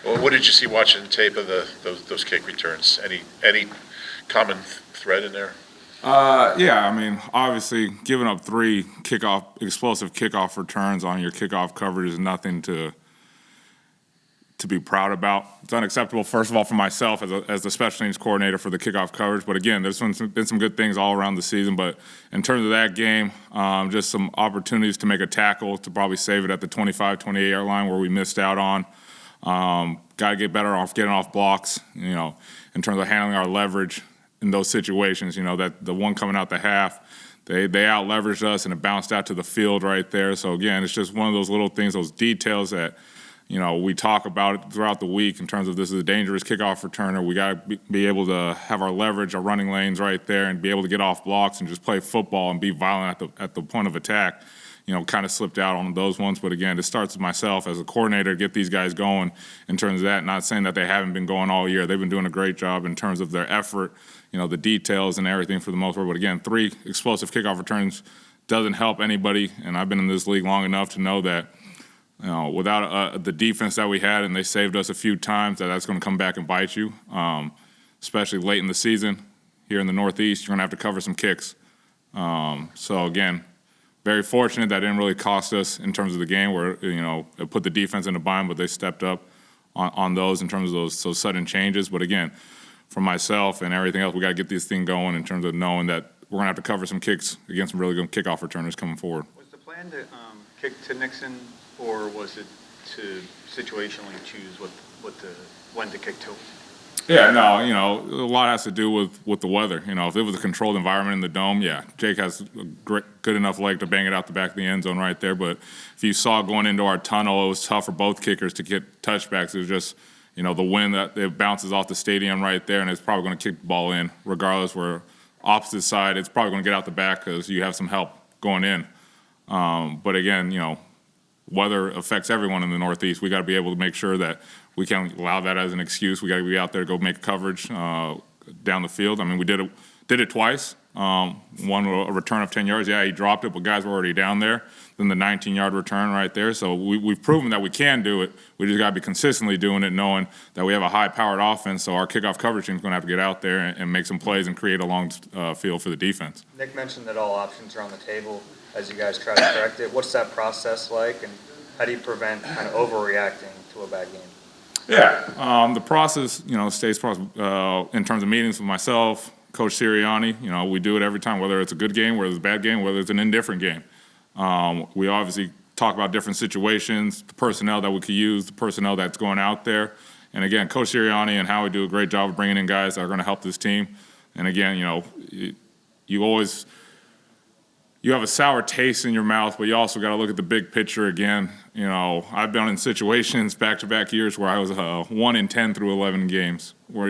Well, what did you see watching tape of those kick returns? Any common thread in there? Yeah, I mean, obviously, giving up 3 explosive kickoff returns on your kickoff coverage is nothing to be proud about. It's unacceptable, first of all, for myself as the special teams coordinator for the kickoff coverage. But again, there's been some good things all around the season. But in terms of that game, just some opportunities to make a tackle to probably save it at the 25, 28-yard line where we missed out on. Got to get better off getting off blocks, in terms of handling our leverage in those situations. That the one coming out the half, they out-leveraged us and it bounced out to the field right there. So again, it's just one of those little things, those details that we talk about it throughout the week in terms of this is a dangerous kickoff returner. We got to be able to have our leverage, our running lanes right there, and be able to get off blocks and just play football and be violent at the point of attack. Kind of slipped out on those ones. But again, it starts with myself as a coordinator to get these guys going in terms of that. Not saying that they haven't been going all year. They've been doing a great job in terms of their effort, the details and everything for the most part. But again, 3 explosive kickoff returns doesn't help anybody. And I've been in this league long enough to know that without the defense that we had, and they saved us a few times, that's going to come back and bite you, especially late in the season. Here in the Northeast, you're going to have to cover some kicks. So, again, very fortunate that didn't really cost us in terms of the game where, it put the defense in a bind, but they stepped up on those in terms of those sudden changes. But, again, for myself and everything else, we got to get this thing going in terms of knowing that we're going to have to cover some kicks against some really good kickoff returners coming forward. Was the plan to kick to Nixon, or was it to situationally choose when to kick to? Yeah, no, a lot has to do with the weather. If it was a controlled environment in the dome, yeah, Jake has a good enough leg to bang it out the back of the end zone right there. But if you saw going into our tunnel, it was tough for both kickers to get touchbacks. It was just, the wind that it bounces off the stadium right there, and it's probably going to kick the ball in regardless. Where opposite side, it's probably going to get out the back because you have some help going in. But again, weather affects everyone in the Northeast. We got to be able to make sure that we can't allow that as an excuse. We got to be out there to go make coverage down the field. I mean, we did it twice. One a return of 10 yards. Yeah, he dropped it, but guys were already down there. Then the 19-yard return right there. So we've proven that we can do it. We just got to be consistently doing it, knowing that we have a high-powered offense. So our kickoff coverage team is going to have to get out there and make some plays and create a long field for the defense. Nick mentioned that all options are on the table as you guys try to correct it. What's that process like, and how do you prevent kind of overreacting to a bad game? Yeah, the process, stays in terms of meetings with myself, Coach Sirianni. We do it every time, whether it's a good game, whether it's a bad game, whether it's an indifferent game. We obviously talk about different situations, the personnel that we could use, the personnel that's going out there. And again, Coach Sirianni and Howie do a great job of bringing in guys that are going to help this team. And again, you have a sour taste in your mouth, but you also got to look at the big picture again. I've been in situations back-to-back years where I was 1 in 10 through 11 games, where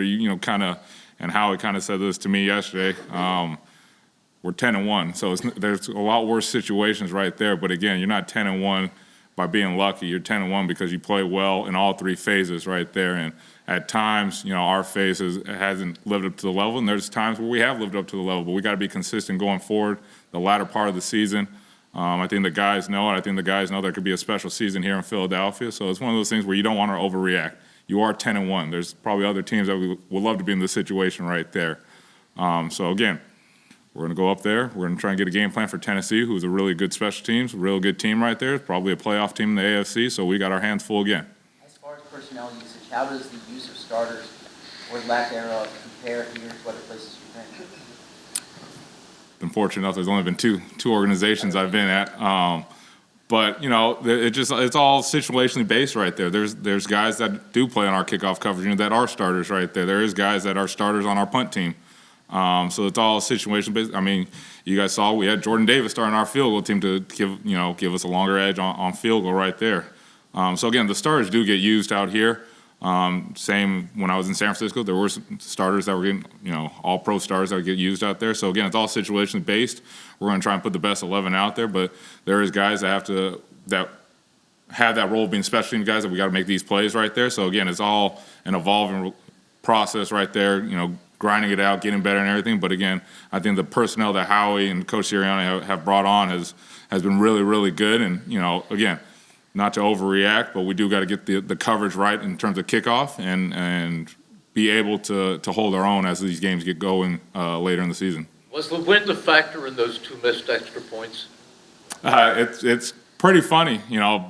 and Howie kind of said this to me yesterday. We're 10-1, so there's a lot worse situations right there. But again, you're not 10-1 by being lucky. You're 10-1 because you play well in all 3 phases right there. And at times, our phase hasn't lived up to the level, and there's times where we have lived up to the level. But we got to be consistent going forward. The latter part of the season, I think the guys know it. I think the guys know there could be a special season here in Philadelphia. So it's one of those things where you don't want to overreact. You are 10-1. There's probably other teams that would love to be in this situation right there. So again, we're going to go up there. We're going to try and get a game plan for Tennessee, who's a really good special teams, a real good team right there. Probably a playoff team in the AFC. So we got our hands full again. As far as personnel usage, how does the use of starters or lack thereof compare here to other places you've been? Been fortunate enough. There's only been two organizations I've been at, but it's all situationally based right there. There's guys that do play on our kickoff coverage, that are starters right there. There is guys that are starters on our punt team. So it's all situation based. I mean, you guys saw we had Jordan Davis starting our field goal team to give us a longer edge on field goal right there. So again, the starters do get used out here. Same when I was in San Francisco, there were some starters that were getting, all pro stars that would get used out there. So again, it's all situationally based. We're going to try and put the best 11 out there, but there is guys that have that role of being special team guys that we got to make these plays right there. So again, it's all an evolving process right there, grinding it out, getting better and everything. But again, I think the personnel that Howie and Coach Sirianni have brought on has been really, really good. And, again, not to overreact, but we do got to get the coverage right in terms of kickoff and be able to hold our own as these games get going later in the season. Was the wind a factor in those 2 missed extra points? It's pretty funny,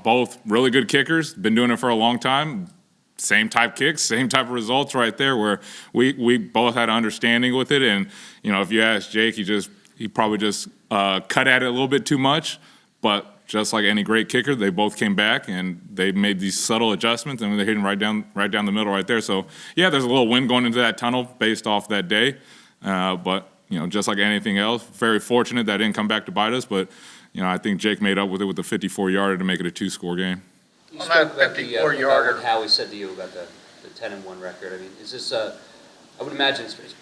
both really good kickers, been doing it for a long time. Same type kicks, same type of results right there where we both had an understanding with it. And, if you ask Jake, he probably just cut at it a little bit too much. But just like any great kicker, they both came back and they made these subtle adjustments and they're hitting right down the middle right there. So, yeah, there's a little wind going into that tunnel based off that day. But, just like anything else, very fortunate that didn't come back to bite us. But, I think Jake made up with it with the 54-yarder to make it a 2-score game. You On spoke that about the 54-yarder. what Howie said to you about the 10-1 record. I mean, is this I would imagine you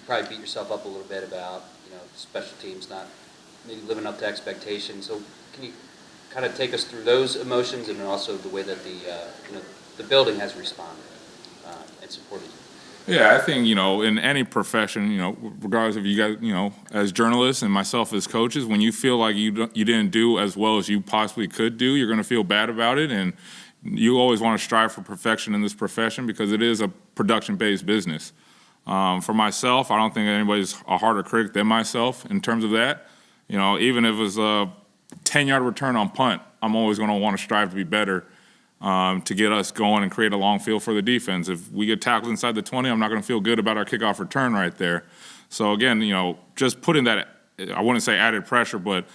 probably beat yourself up a little bit about special teams not maybe living up to expectations. So can you kind of take us through those emotions and also the way that the building has responded and supported you? Yeah, I think, in any profession, regardless of you guys, as journalists and myself as coaches, when you feel like you didn't do as well as you possibly could do, you're going to feel bad about it. And you always want to strive for perfection in this profession because it is a production-based business. For myself, I don't think anybody's a harder critic than myself in terms of that. Even if it was a 10-yard return on punt, I'm always going to want to strive to be better. To get us going and create a long field for the defense. If we get tackled inside the 20, I'm not going to feel good about our kickoff return right there. So again, just putting that, I wouldn't say added pressure, but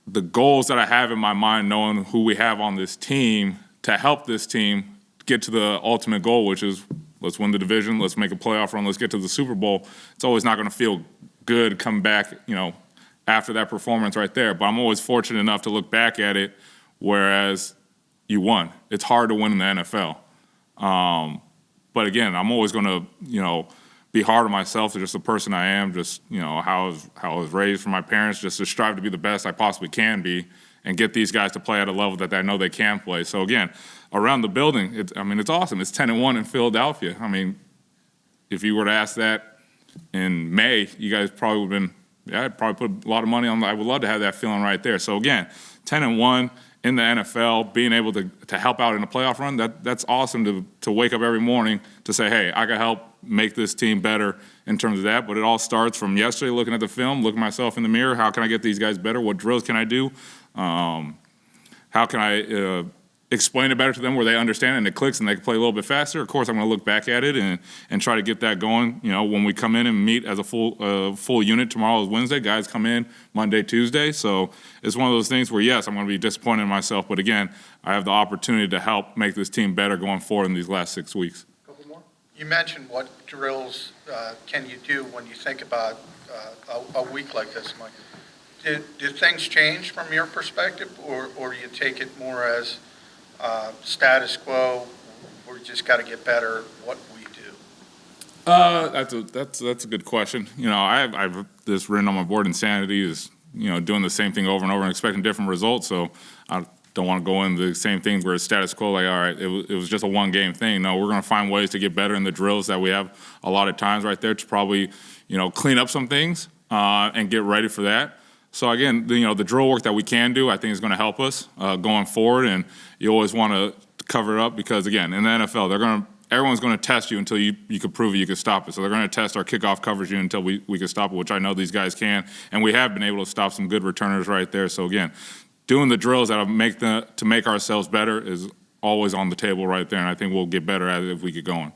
the goals that I have in my mind, knowing who we have on this team to help this team get to the ultimate goal, which is let's win the division, let's make a playoff run, let's get to the Super Bowl. It's always not going to feel good coming back, after that performance right there. But I'm always fortunate enough to look back at it, whereas you won. It's hard to win in the NFL. But again, I'm always going to, be hard on myself. Just the person I am, just, how I was raised from my parents, just to strive to be the best I possibly can be and get these guys to play at a level that I know they can play. So again, around the building, it's awesome. It's 10-1 in Philadelphia. I mean, if you were to ask that in May, you guys probably would have been, I'd probably put a lot of money on that. I would love to have that feeling right there. So again, 10-1, in the NFL, being able to help out in a playoff run, that's awesome to wake up every morning to say, hey, I can help make this team better in terms of that. But it all starts from yesterday, looking at the film, looking myself in the mirror. How can I get these guys better? What drills can I do? How can I explain it better to them where they understand and it clicks and they can play a little bit faster? Of course, I'm going to look back at it and try to get that going. When we come in and meet as a full unit, tomorrow is Wednesday. Guys come in Monday, Tuesday. So it's one of those things where, yes, I'm going to be disappointed in myself. But again, I have the opportunity to help make this team better going forward in these last 6 weeks. Couple more. You mentioned what drills can you do when you think about a week like this, Mike? Did things change from your perspective, or do you take it more as status quo? We just got to get better. What we do? That's a good question. I've this written on my board. Insanity is doing the same thing over and over and expecting different results. So I don't want to go into the same things where it's status quo. Like, all right, it was just a one-game thing. No, we're going to find ways to get better in the drills that we have a lot of times right there to probably clean up some things and get ready for that. So again, the drill work that we can do, I think is going to help us going forward. And you always want to cover it up because, again, in the NFL, everyone's going to test you until you can prove it, you can stop it. So they're going to test our kickoff coverage until we can stop it, which I know these guys can. And we have been able to stop some good returners right there. So again, doing the drills that make ourselves better is always on the table right there. And I think we'll get better at it if we get going.